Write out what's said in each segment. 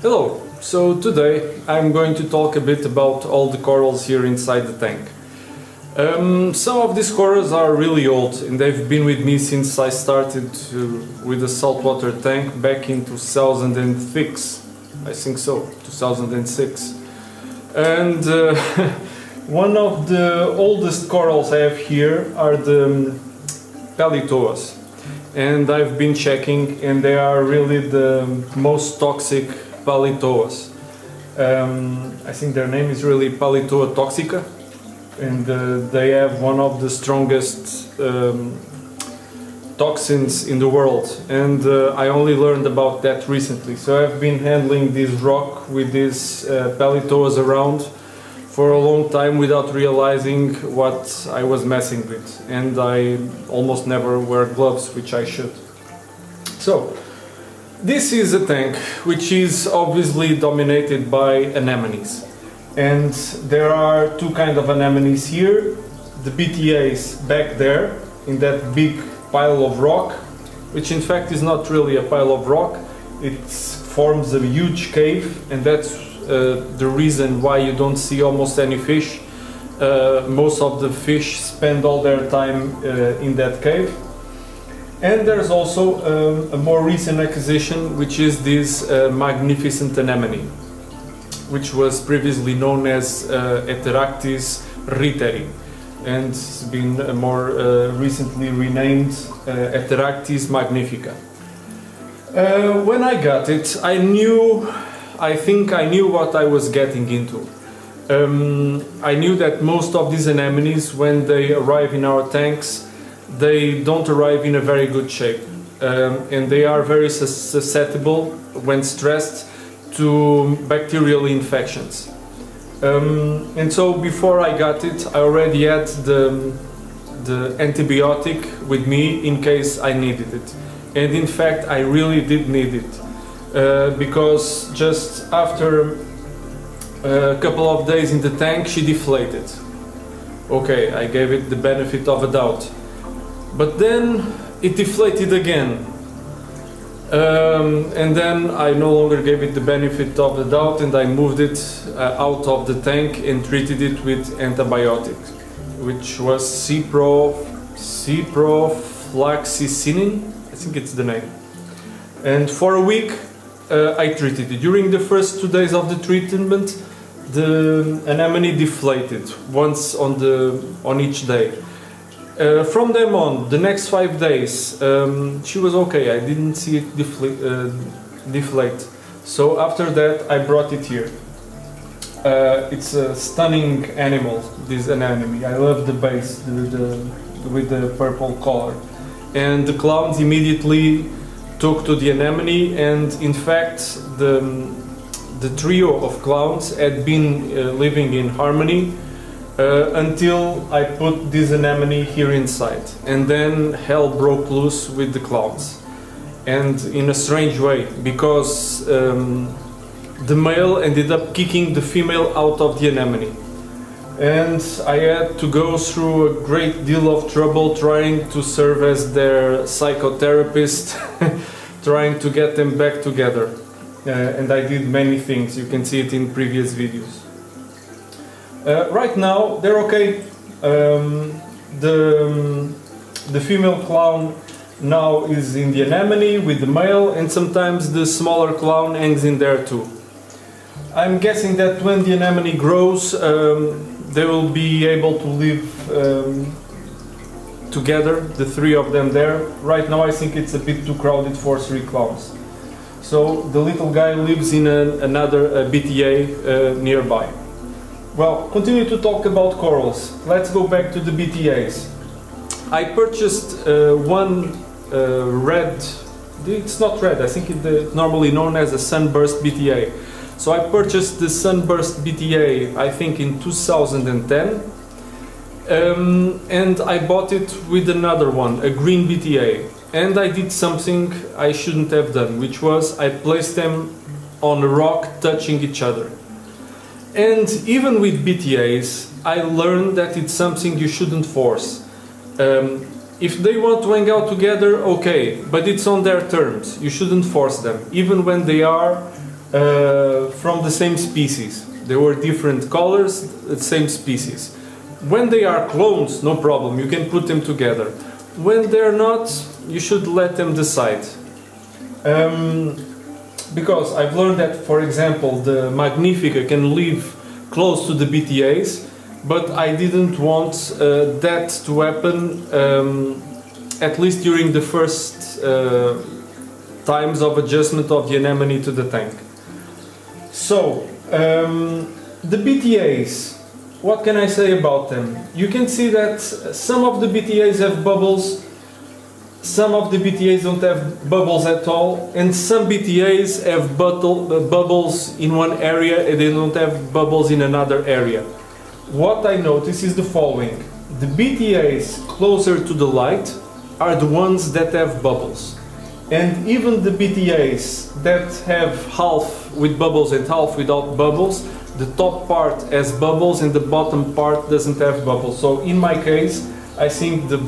Hello, so today I'm going to talk a bit about all the corals here inside the tank. Some of these corals are really old and they've been with me since I started with the saltwater tank back in 2006, I think so, 2006. And one of the oldest corals I have here are the palitoas. And I've been checking and they are really the most toxic palitoas. I think their name is really Palitoa toxica, and they have one of the strongest toxins in the world, and I only learned about that recently. So I've been handling this rock with these palitoas around for a long time without realizing what I was messing with, and I almost never wear gloves, which I should. So this is a tank which is obviously dominated by anemones, and there are two kinds of anemones here. The BTAs back there in that big pile of rock, which in fact is not really a pile of rock, it forms a huge cave, and that's the reason why you don't see almost any fish. Most of the fish spend all their time in that cave. And there's also a more recent acquisition, which is this magnificent anemone, which was previously known as Heteractis reiteri, and it's been more recently renamed Heteractis magnifica. When I got it, I think I knew what I was getting into. I knew that most of these anemones, when they arrive in our tanks, they don't arrive in a very good shape, and they are very susceptible when stressed to bacterial infections. And so before I got it, I already had the antibiotic with me in case I needed it. And in fact I really did need it, because just after a couple of days in the tank she deflated. Okay, I gave it the benefit of a doubt. But then it deflated again, and then I no longer gave it the benefit of the doubt, and I moved it out of the tank and treated it with antibiotics, which was ciprofloxacin, I think it's the name. And for a week I treated it. During the first 2 days of the treatment, the anemone deflated once on each day. From then on, the next 5 days, she was okay. I didn't see it deflate. So after that, I brought it here. It's a stunning animal, this anemone. I love the base with the purple color. And the clowns immediately took to the anemone, and in fact, the trio of clowns had been living in harmony until I put this anemone here inside, and then hell broke loose with the clowns, and in a strange way, because the male ended up kicking the female out of the anemone, and I had to go through a great deal of trouble trying to serve as their psychotherapist, trying to get them back together, and I did many things. You can see it in previous videos. Right now they're okay. The female clown now is in the anemone with the male, and sometimes the smaller clown hangs in there too. I'm guessing that when the anemone grows, they will be able to live together, the three of them there. Right now I think it's a bit too crowded for 3 clowns. So the little guy lives in another BTA nearby. Well, continue to talk about corals. Let's go back to the BTAs. I purchased one red, it's not red, I think it's normally known as a sunburst BTA. So I purchased the sunburst BTA, I think in 2010, and I bought it with another one, a green BTA. And I did something I shouldn't have done, which was I placed them on a rock touching each other. And even with BTAs, I learned that it's something you shouldn't force. If they want to hang out together, okay, but it's on their terms. You shouldn't force them, even when they are from the same species. They were different colors, the same species. When they are clones, no problem, you can put them together. When they're not, you should let them decide. Because I've learned that, for example, the Magnifica can live close to the BTAs, but I didn't want that to happen, at least during the first times of adjustment of the anemone to the tank. So, the BTAs, what can I say about them? You can see that some of the BTAs have bubbles, some of the BTAs don't have bubbles at all, and some BTAs have bubbles in one area and they don't have bubbles in another area. What I notice is the following. The BTAs closer to the light are the ones that have bubbles. And even the BTAs that have half with bubbles and half without bubbles, the top part has bubbles and the bottom part doesn't have bubbles. So in my case, I think the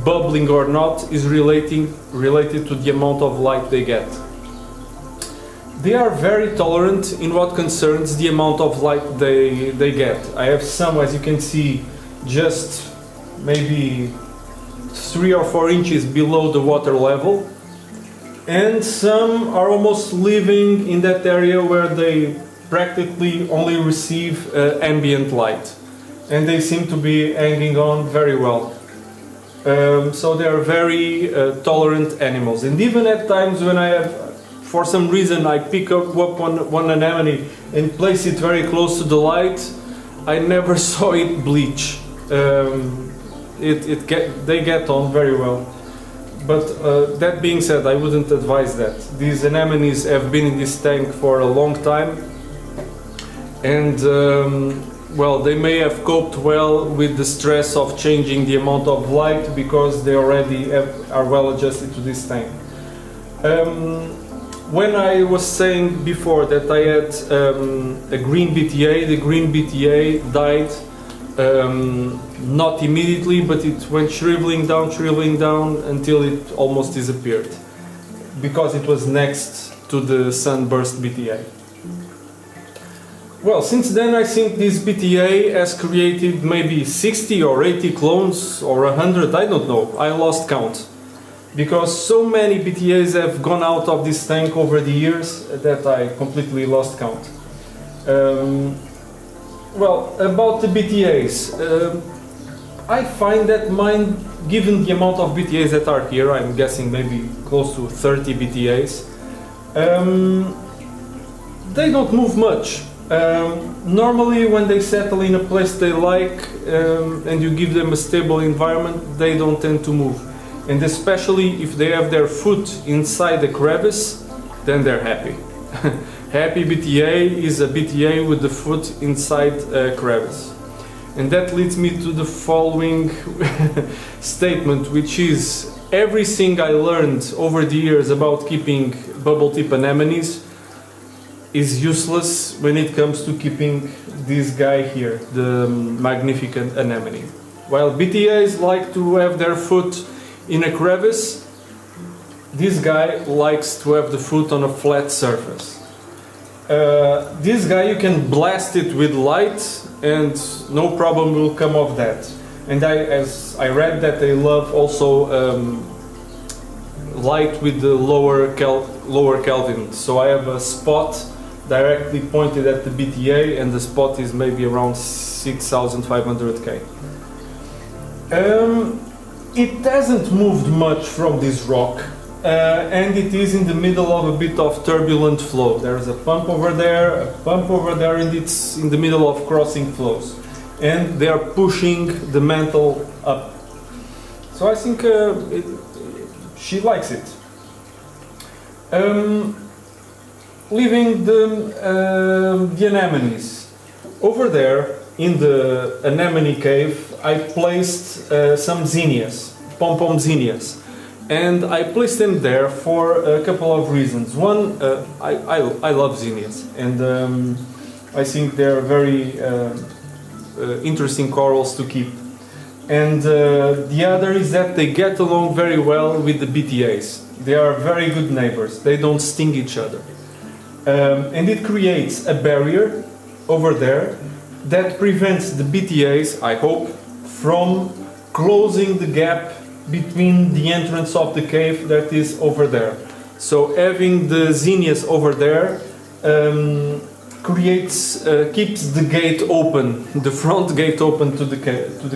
bubbling or not is related to the amount of light they get. They are very tolerant in what concerns the amount of light they get. I have some, as you can see, just maybe 3 or 4 inches below the water level, and some are almost living in that area where they practically only receive ambient light, and they seem to be hanging on very well. So they are very tolerant animals, and even at times when I have, for some reason, I pick up one anemone and place it very close to the light, I never saw it bleach. They get on very well. But that being said, I wouldn't advise that. These anemones have been in this tank for a long time, and well, they may have coped well with the stress of changing the amount of light because they already are well adjusted to this tank. When I was saying before that I had a green BTA, the green BTA died not immediately, but it went shriveling down until it almost disappeared because it was next to the sunburst BTA. Well, since then I think this BTA has created maybe 60 or 80 clones or 100, I don't know, I lost count. Because so many BTAs have gone out of this tank over the years that I completely lost count. Well, about the BTAs, I find that mine, given the amount of BTAs that are here, I'm guessing maybe close to 30 BTAs, they don't move much. Normally when they settle in a place they like and you give them a stable environment, they don't tend to move. And especially if they have their foot inside the crevice, then they're happy. Happy BTA is a BTA with the foot inside a crevice. And that leads me to the following statement, which is everything I learned over the years about keeping bubble tip anemones is useless when it comes to keeping this guy here, the Magnifica anemone. While BTAs like to have their foot in a crevice, this guy likes to have the foot on a flat surface. This guy you can blast it with light and no problem will come of that. And as I read that they love also light with the lower Kelvin. So I have a spot directly pointed at the BTA and the spot is maybe around 6500 K. It hasn't moved much from this rock and it is in the middle of a bit of turbulent flow. There's a pump over there, and it's in the middle of crossing flows. And they are pushing the mantle up. So I think she likes it. Leaving the anemones. Over there, in the anemone cave, I placed some zinnias, pom-pom zinnias. And I placed them there for a couple of reasons. One, I love zinnias, and I think they're very interesting corals to keep. And the other is that they get along very well with the BTAs. They are very good neighbors, they don't sting each other. and it creates a barrier over there that prevents the BTAs, I hope, from closing the gap between the entrance of the cave that is over there. So having the zinnias over there keeps the gate open, the front gate open to the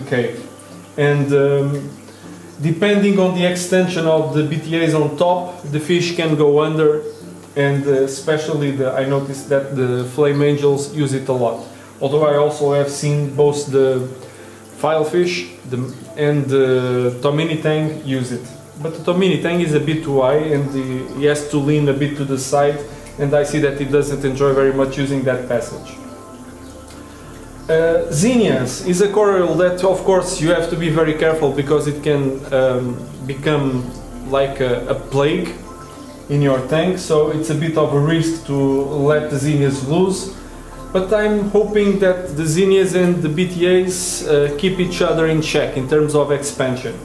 cave. And depending on the extension of the BTAs on top, the fish can go under, and especially I noticed that the flame angels use it a lot. Although I also have seen both the filefish and the Tomini tang use it. But the Tomini tang is a bit too high and he has to lean a bit to the side, and I see that he doesn't enjoy very much using that passage. Zinnias is a coral that of course you have to be very careful because it can become like a plague in your tank, so it's a bit of a risk to let the zinnias loose. But I'm hoping that the zinnias and the BTAs keep each other in check in terms of expansion.